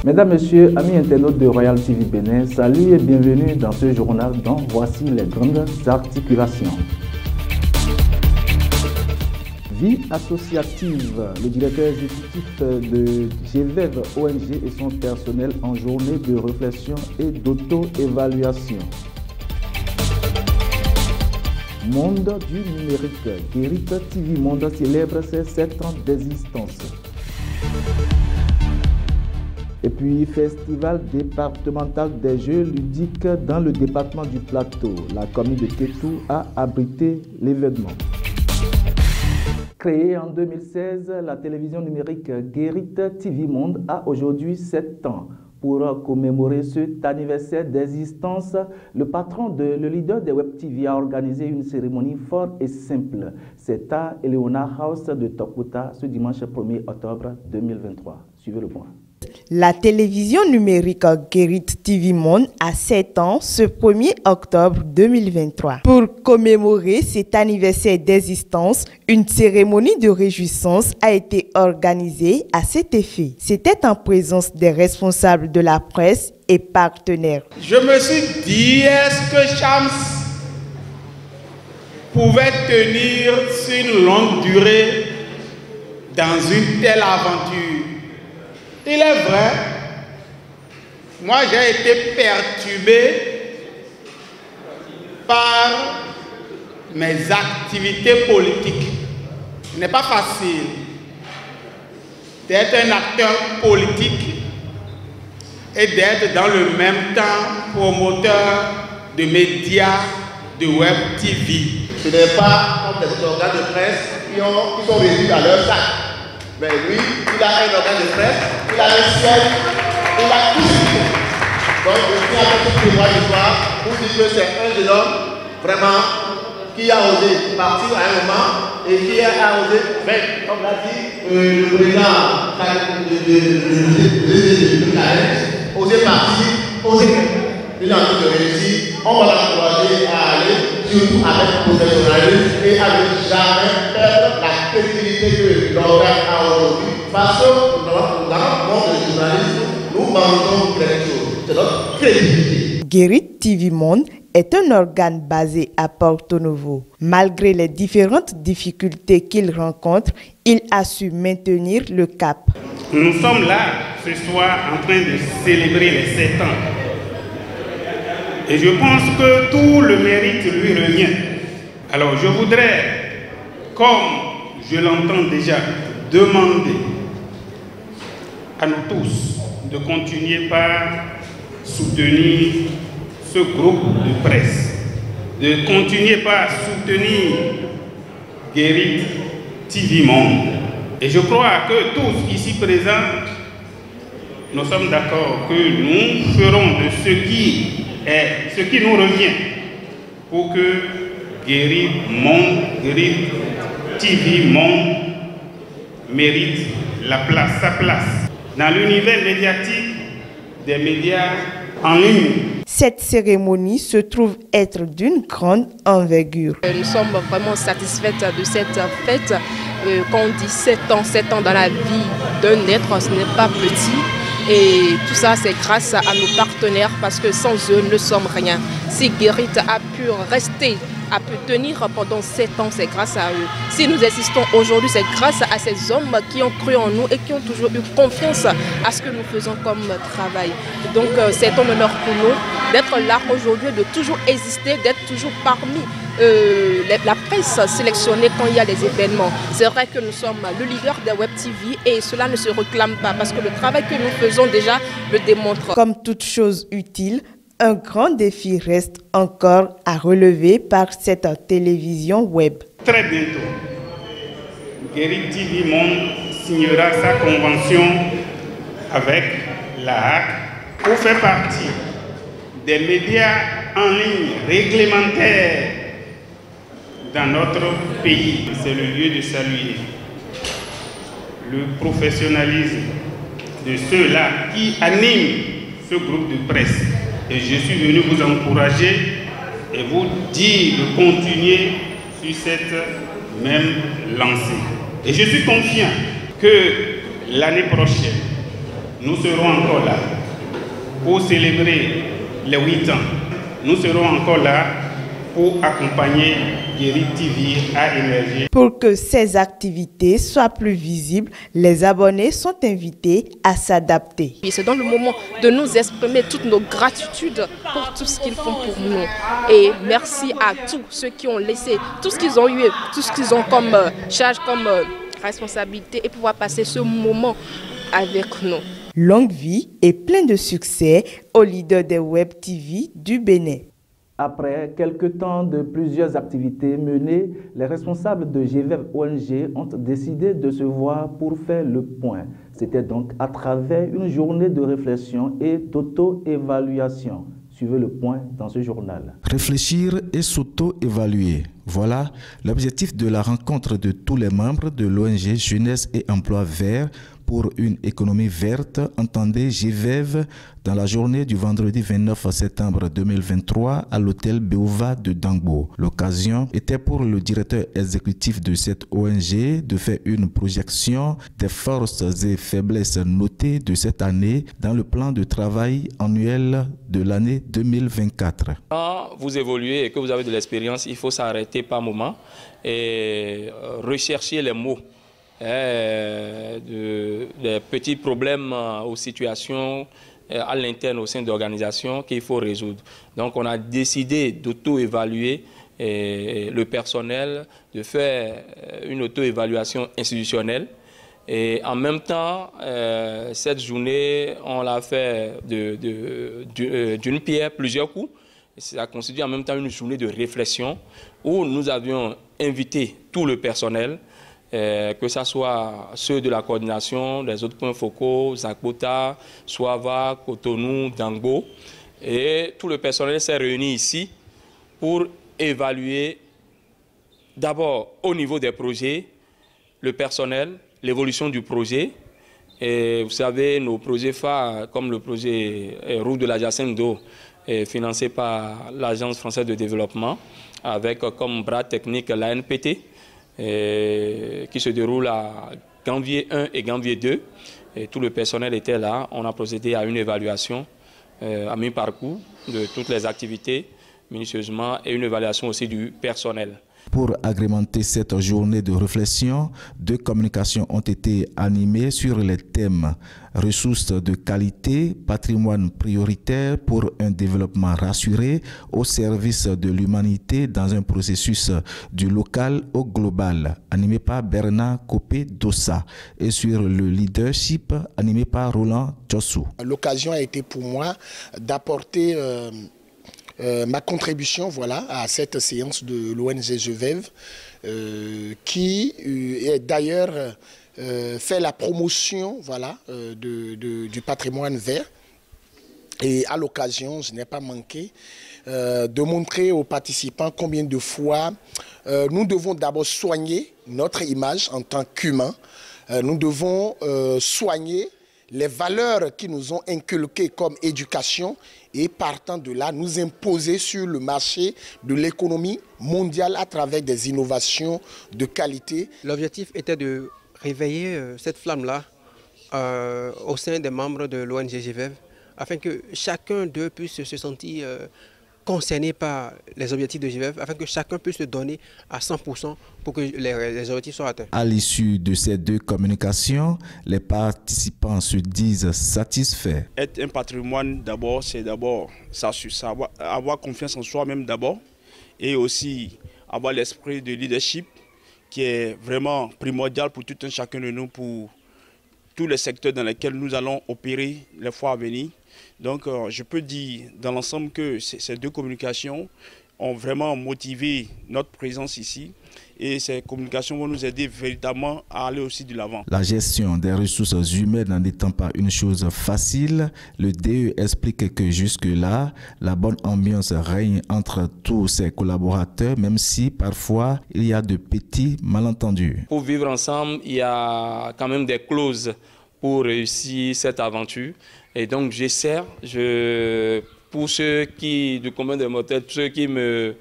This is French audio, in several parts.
Mesdames, Messieurs, amis internautes de Royal TV Bénin, salut et bienvenue dans ce journal dont voici les grandes articulations. Vie associative, le directeur exécutif de GVEV ONG et son personnel en journée de réflexion et d'auto-évaluation. Monde du numérique, Guérit TV Monde célèbre ses 7 ans d'existence. Et puis, Festival départemental des jeux ludiques dans le département du Plateau. La commune de Kétou a abrité l'événement. Créée en 2016, la télévision numérique Guérit TV Monde a aujourd'hui 7 ans. Pour commémorer cet anniversaire d'existence, le leader des Web TV a organisé une cérémonie forte et simple. C'est à Eleona House de Tokuta ce dimanche 1er octobre 2023. Suivez le point. La télévision numérique Guérit TV Monde a 7 ans ce 1er octobre 2023. Pour commémorer cet anniversaire d'existence, une cérémonie de réjouissance a été organisée à cet effet. C'était en présence des responsables de la presse et partenaires. Je me suis dit, est-ce que Shams pouvait tenir sur une longue durée dans une telle aventure? Il est vrai, moi j'ai été perturbé par mes activités politiques. Ce n'est pas facile d'être un acteur politique et d'être dans le même temps promoteur de médias de Web TV. Ce n'est pas comme les organes de presse qui sont réduits à leur sac. Mais lui, il a un organe de presse, il a un siège, il a tout ce qu'il faut. Donc je tiens à ce témoin ce soir pour dire que c'est un jeune homme vraiment qui a osé partir à un moment et qui a osé faire, comme l'a dit le président de oser partir, oser faire. Il a envie de réussir, on va l'encourager à aller, surtout avec professionnalisme et avec jamais perdre la crédibilité que l'organe a aujourd'hui. Parce que dans le monde du journalisme, nous mangeons quelque chose, c'est notre crédibilité. Guérit TV Monde est un organe basé à Porto Novo. Malgré les différentes difficultés qu'il rencontre, il a su maintenir le cap. Nous sommes là ce soir en train de célébrer les 7 ans. Et je pense que tout le mérite lui revient. Alors je voudrais, comme je l'entends déjà, demander à nous tous de continuer par soutenir ce groupe de presse, de continuer par soutenir Guérit TV Monde. Et je crois que tous ici présents, nous sommes d'accord que nous ferons de ce qui nous revient pour que Guérit TV Monde mérite sa place dans l'univers médiatique des médias en ligne. Cette cérémonie se trouve être d'une grande envergure. Nous sommes vraiment satisfaites de cette fête. Quand on dit 7 ans dans la vie d'un être, ce n'est pas petit. Et tout ça, c'est grâce à nos partenaires parce que sans eux, nous ne sommes rien. Si Guérit a pu rester, a pu tenir pendant 7 ans, c'est grâce à eux. Si nous existons aujourd'hui, c'est grâce à ces hommes qui ont cru en nous et qui ont toujours eu confiance à ce que nous faisons comme travail. Donc c'est un honneur pour nous d'être là aujourd'hui, de toujours exister, d'être toujours parmi la presse sélectionnée quand il y a des événements. C'est vrai que nous sommes le leader des Web TV et cela ne se réclame pas parce que le travail que nous faisons déjà le démontre. Comme toute chose utile, un grand défi reste encore à relever par cette télévision web. Très bientôt, Guérit TV Monde signera sa convention avec la HAC pour faire partie des médias en ligne réglementaires dans notre pays. C'est le lieu de saluer le professionnalisme de ceux-là qui animent ce groupe de presse. Et je suis venu vous encourager et vous dire de continuer sur cette même lancée. Et je suis confiant que l'année prochaine, nous serons encore là pour célébrer les 8 ans. Nous serons encore là pour accompagner Guérit TV à émerger. Pour que ces activités soient plus visibles, les abonnés sont invités à s'adapter. C'est dans le moment de nous exprimer toutes nos gratitudes pour tout ce qu'ils font pour nous. Et merci à tous ceux qui ont laissé tout ce qu'ils ont eu, tout ce qu'ils ont comme charge, comme responsabilité et pouvoir passer ce moment avec nous. Longue vie et plein de succès au leader des Web TV du Bénin. Après quelques temps de plusieurs activités menées, les responsables de GVEV ONG ont décidé de se voir pour faire le point. C'était donc à travers une journée de réflexion et d'auto-évaluation. Suivez le point dans ce journal. Réfléchir et s'auto-évaluer. Voilà l'objectif de la rencontre de tous les membres de l'ONG Jeunesse et Emploi Vert pour une économie verte, entendez GVEV, dans la journée du vendredi 29 septembre 2023 à l'hôtel Béouva de Dangbo. L'occasion était pour le directeur exécutif de cette ONG de faire une projection des forces et faiblesses notées de cette année dans le plan de travail annuel de l'année 2024. Quand vous évoluez et que vous avez de l'expérience, il faut s'arrêter par moment et rechercher les mots. Des petits problèmes ou situations à l'interne au sein d'organisations qu'il faut résoudre. Donc on a décidé d'auto-évaluer le personnel, de faire une auto-évaluation institutionnelle. Et en même temps, cette journée, on l'a fait d'une pierre plusieurs coups. Ça constitue en même temps une journée de réflexion où nous avions invité tout le personnel, que ce soit ceux de la coordination, des autres points focaux, Zakota, Soava, Cotonou, Dangbo. Et tout le personnel s'est réuni ici pour évaluer d'abord au niveau des projets, le personnel, l'évolution du projet. Et vous savez, nos projets phares, comme le projet Route de la Jacinthe d'eau, financé par l'Agence française de développement, avec comme bras technique l'ANPT, qui se déroule à Gambier 1 et Gambier 2. Et tout le personnel était là. On a procédé à une évaluation à mi-parcours de toutes les activités minutieusement et une évaluation aussi du personnel. Pour agrémenter cette journée de réflexion, 2 communications ont été animées sur les thèmes ressources de qualité, patrimoine prioritaire pour un développement rassuré au service de l'humanité dans un processus du local au global, animé par Bernard Copé-Dossa, et sur le leadership animé par Roland Djossou. L'occasion a été pour moi d'apporter ma contribution à cette séance de l'ONG GVEV qui est d'ailleurs fait la promotion du patrimoine vert. Et à l'occasion, je n'ai pas manqué de montrer aux participants combien de fois nous devons d'abord soigner notre image en tant qu'humains. Nous devons soigner les valeurs qui nous ont inculquées comme éducation et partant de là, nous imposer sur le marché de l'économie mondiale à travers des innovations de qualité. L'objectif était de réveiller cette flamme-là au sein des membres de l'ONG GVEV afin que chacun d'eux puisse se sentir concerné par les objectifs de GVEV, afin que chacun puisse se donner à 100% pour que les objectifs soient atteints. À l'issue de ces 2 communications, les participants se disent satisfaits. Être un patrimoine d'abord, c'est d'abord avoir confiance en soi-même d'abord, et aussi avoir l'esprit de leadership qui est vraiment primordial pour tout un chacun de nous, pour tous les secteurs dans lesquels nous allons opérer les fois à venir. Donc je peux dire dans l'ensemble que ces 2 communications ont vraiment motivé notre présence ici et ces communications vont nous aider véritablement à aller aussi de l'avant. La gestion des ressources humaines n'étant pas une chose facile, le DE explique que jusque-là, la bonne ambiance règne entre tous ses collaborateurs, même si parfois il y a de petits malentendus. Pour vivre ensemble, il y a quand même des clauses pour réussir cette aventure. Et donc j'essaie, pour ceux qui, du commun des mortels, ceux qui me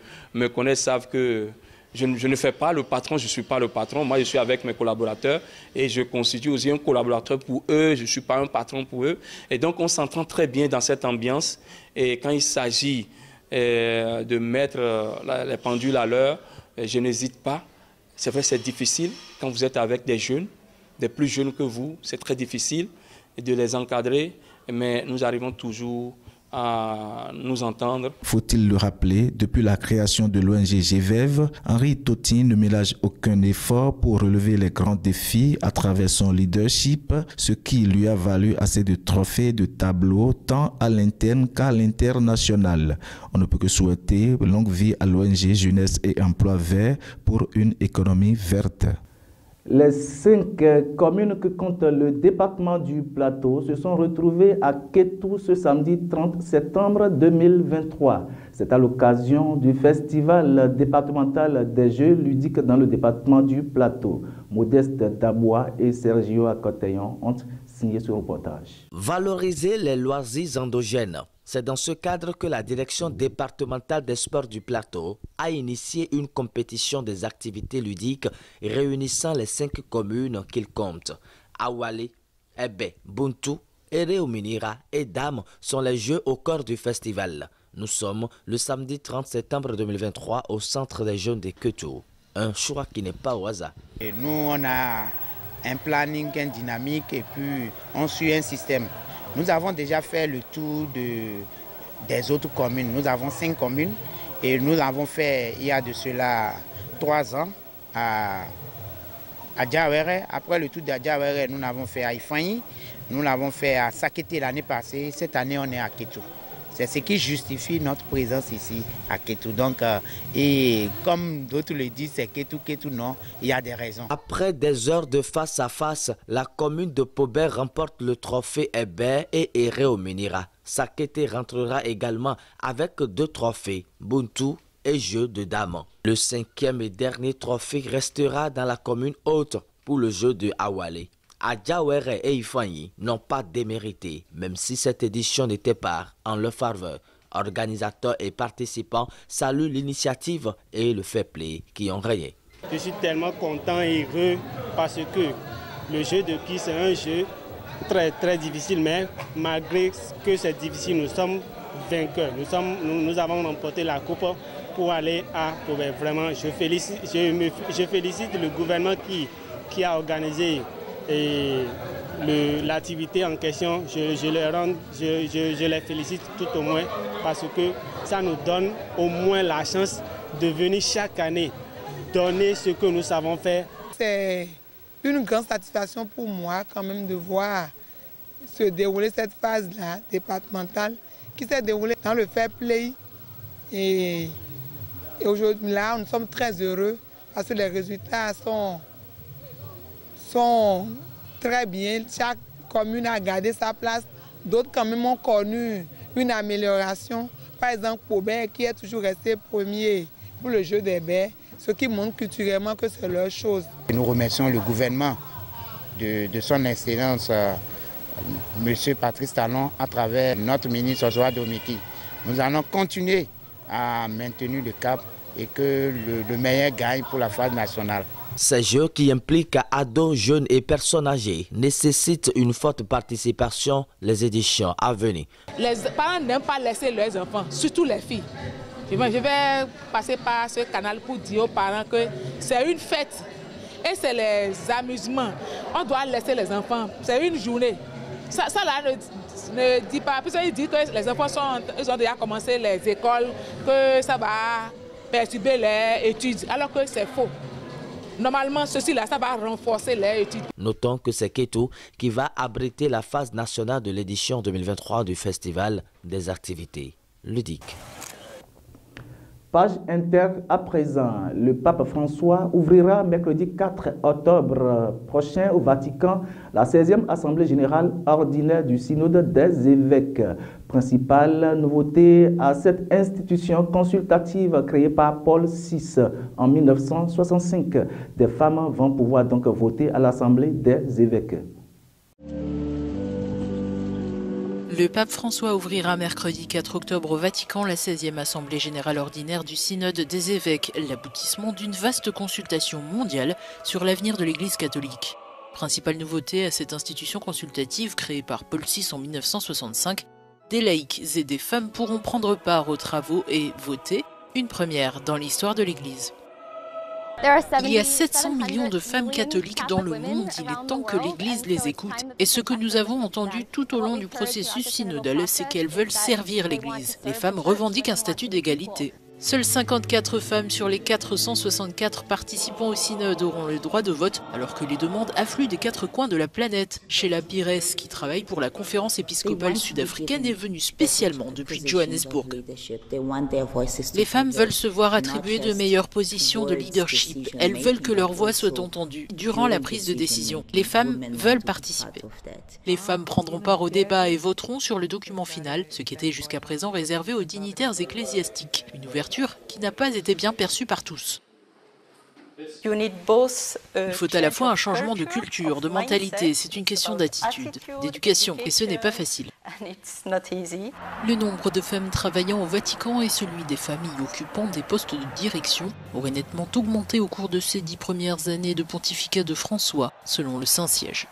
connaissent savent que je ne fais pas le patron, je ne suis pas le patron. Moi, je suis avec mes collaborateurs et je constitue aussi un collaborateur pour eux. Je ne suis pas un patron pour eux. Et donc, on s'entend très bien dans cette ambiance. Et quand il s'agit de mettre les pendules à l'heure, je n'hésite pas. C'est vrai, c'est difficile quand vous êtes avec des jeunes, des plus jeunes que vous. C'est très difficile de les encadrer, mais nous arrivons toujours à nous entendre. Faut-il le rappeler, depuis la création de l'ONG GVEV, Henri Toti ne ménage aucun effort pour relever les grands défis à travers son leadership, ce qui lui a valu assez de trophées et de tableaux tant à l'interne qu'à l'international. On ne peut que souhaiter longue vie à l'ONG Jeunesse et Emploi Vert pour une économie verte. Les 5 communes que compte le département du Plateau se sont retrouvées à Kétou ce samedi 30 septembre 2023. C'est à l'occasion du festival départemental des Jeux ludiques dans le département du Plateau. Modeste Dabois et Sergio Akoteyon ont signé ce reportage. Valoriser les loisirs endogènes. C'est dans ce cadre que la direction départementale des sports du Plateau a initié une compétition des activités ludiques réunissant les 5 communes qu'il compte. Awale, Ebe, Buntu, Ereominira et Dam sont les jeux au cœur du festival. Nous sommes le samedi 30 septembre 2023 au centre des jeunes de Kétou. Un choix qui n'est pas au hasard. Et nous, on a un planning, une dynamique et puis on suit un système. Nous avons déjà fait le tour des autres communes. Nous avons 5 communes et nous avons fait, il y a de cela 3 ans, à Djawere. Après le tour de Djawere, nous l'avons fait à Ifanyi, nous l'avons fait à Sakété l'année passée. Cette année, on est à Kétou. C'est ce qui justifie notre présence ici à Kétou. Donc, et comme d'autres le disent, c'est Kétou, Kétou, non, il y a des raisons. Après des heures de face à face, la commune de Pobert remporte le trophée Hébert et Ereominira. Sakété rentrera également avec 2 trophées, Buntu et Jeu de Dames. Le 5e et dernier trophée restera dans la commune haute pour le jeu de Awale. Djawere et Ifanyi n'ont pas démérité, même si cette édition n'était pas en leur faveur. Organisateurs et participants saluent l'initiative et le fair play qui ont rayé. Je suis tellement content et heureux parce que le jeu de qui c'est un jeu très difficile, mais malgré que c'est difficile, nous sommes vainqueurs. Nous avons remporté la coupe pour aller à Pobert. Vraiment, je félicite le gouvernement qui a organisé l'activité en question. Je les félicite tout au moins parce que ça nous donne au moins la chance de venir chaque année donner ce que nous savons faire. C'est une grande satisfaction pour moi quand même de voir se dérouler cette phase-là départementale qui s'est déroulée dans le fair play. Et aujourd'hui là, nous sommes très heureux parce que les résultats sont très bien. Chaque commune a gardé sa place. D'autres communes ont connu une amélioration. Par exemple, Pobert qui est toujours resté premier pour le jeu des baies, ce qui montre culturellement que c'est leur chose. Nous remercions le gouvernement de son excellence, M. Patrice Talon, à travers notre ministre Joa Domiki. Nous allons continuer à maintenir le cap et que le meilleur gagne pour la phase nationale. Ces jeux qui impliquent ados, jeunes et personnes âgées nécessitent une forte participation les éditions à venir. Les parents n'aiment pas laisser leurs enfants, surtout les filles. Je vais passer par ce canal pour dire aux parents que c'est une fête et c'est les amusements. On doit laisser les enfants, c'est une journée. Ça là ne dit pas, puisqu'il dit que les enfants ils ont déjà commencé les écoles, que ça va perturber les études, alors que c'est faux. Normalement, ceci-là, ça va renforcer les études. Notons que c'est Kétou qui va abriter la phase nationale de l'édition 2023 du Festival des activités ludiques. Page Inter à présent. Le pape François ouvrira mercredi 4 octobre prochain au Vatican la 16e Assemblée générale ordinaire du Synode des évêques. Principale nouveauté à cette institution consultative créée par Paul VI en 1965. Des femmes vont pouvoir donc voter à l'Assemblée des évêques. Le pape François ouvrira mercredi 4 octobre au Vatican la 16e Assemblée générale ordinaire du Synode des évêques, l'aboutissement d'une vaste consultation mondiale sur l'avenir de l'Église catholique. Principale nouveauté à cette institution consultative créée par Paul VI en 1965, des laïcs et des femmes pourront prendre part aux travaux et voter, une première dans l'histoire de l'Église. Il y a 700 millions de femmes catholiques dans le monde, il est temps que l'Église les écoute. Et ce que nous avons entendu tout au long du processus synodal, c'est qu'elles veulent servir l'Église. Les femmes revendiquent un statut d'égalité. Seules 54 femmes sur les 464 participants au synode auront le droit de vote, alors que les demandes affluent des 4 coins de la planète. Sheila Pires, qui travaille pour la conférence épiscopale sud-africaine, est venue spécialement depuis Johannesburg. Les femmes veulent se voir attribuer de meilleures positions de leadership. Elles veulent que leur voix soit entendue durant la prise de décision. Les femmes veulent participer. Les femmes prendront part au débat et voteront sur le document final, ce qui était jusqu'à présent réservé aux dignitaires ecclésiastiques. Une ouverture qui n'a pas été bien perçue par tous. Il faut à la fois un changement de culture, de mentalité, c'est une question d'attitude, d'éducation, et ce n'est pas facile. Le nombre de femmes travaillant au Vatican et celui des familles occupant des postes de direction aurait nettement augmenté au cours de ces 10 premières années de pontificat de François, selon le Saint-Siège.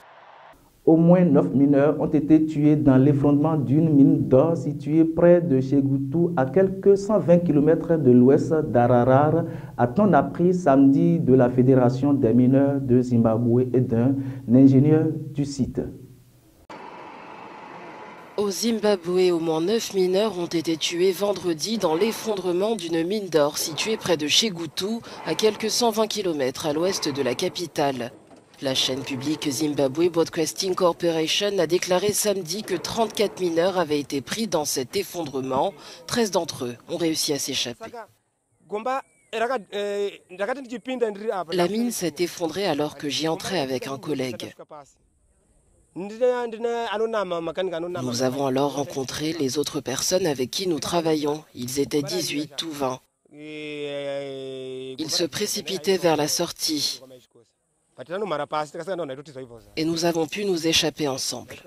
Au moins 9 mineurs ont été tués dans l'effondrement d'une mine d'or située près de Chegoutou, à quelques 120 km de l'ouest d'Ararar, a-t-on appris samedi de la Fédération des mineurs de Zimbabwe et d'un ingénieur du site. Au Zimbabwe, au moins 9 mineurs ont été tués vendredi dans l'effondrement d'une mine d'or située près de Chegoutou, à quelques 120 km à l'ouest de la capitale. La chaîne publique Zimbabwe Broadcasting Corporation a déclaré samedi que 34 mineurs avaient été pris dans cet effondrement. 13 d'entre eux ont réussi à s'échapper. La mine s'est effondrée alors que j'y entrais avec un collègue. Nous avons alors rencontré les autres personnes avec qui nous travaillons. Ils étaient 18 ou 20. Ils se précipitaient vers la sortie. Et nous avons pu nous échapper ensemble.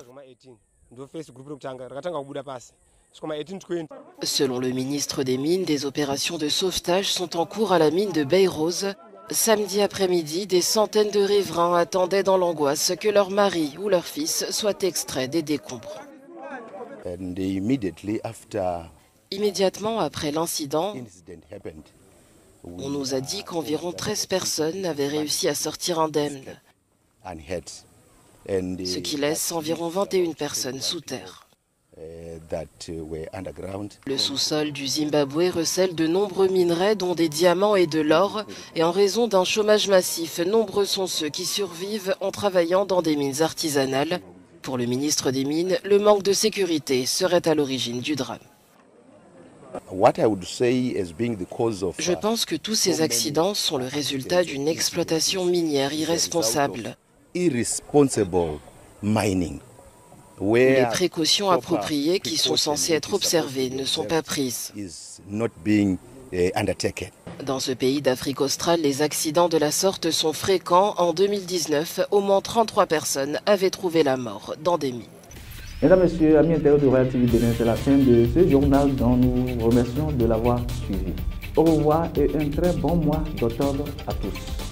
Selon le ministre des Mines, des opérations de sauvetage sont en cours à la mine de Bay-Rose. Samedi après-midi, des centaines de riverains attendaient dans l'angoisse que leur mari ou leur fils soient extraits des décombres. Immédiatement après l'incident, on nous a dit qu'environ 13 personnes avaient réussi à sortir indemnes, ce qui laisse environ 21 personnes sous terre. Le sous-sol du Zimbabwe recèle de nombreux minerais, dont des diamants et de l'or, et en raison d'un chômage massif, nombreux sont ceux qui survivent en travaillant dans des mines artisanales. Pour le ministre des Mines, le manque de sécurité serait à l'origine du drame. Je pense que tous ces accidents sont le résultat d'une exploitation minière irresponsable. Les précautions appropriées qui sont censées être observées ne sont pas prises. Dans ce pays d'Afrique australe, les accidents de la sorte sont fréquents. En 2019, au moins 33 personnes avaient trouvé la mort dans des mines. Mesdames, Messieurs, amis internautes de Royal TV Bénin, c'est la fin de ce journal dont nous remercions de l'avoir suivi. Au revoir et un très bon mois d'octobre à tous.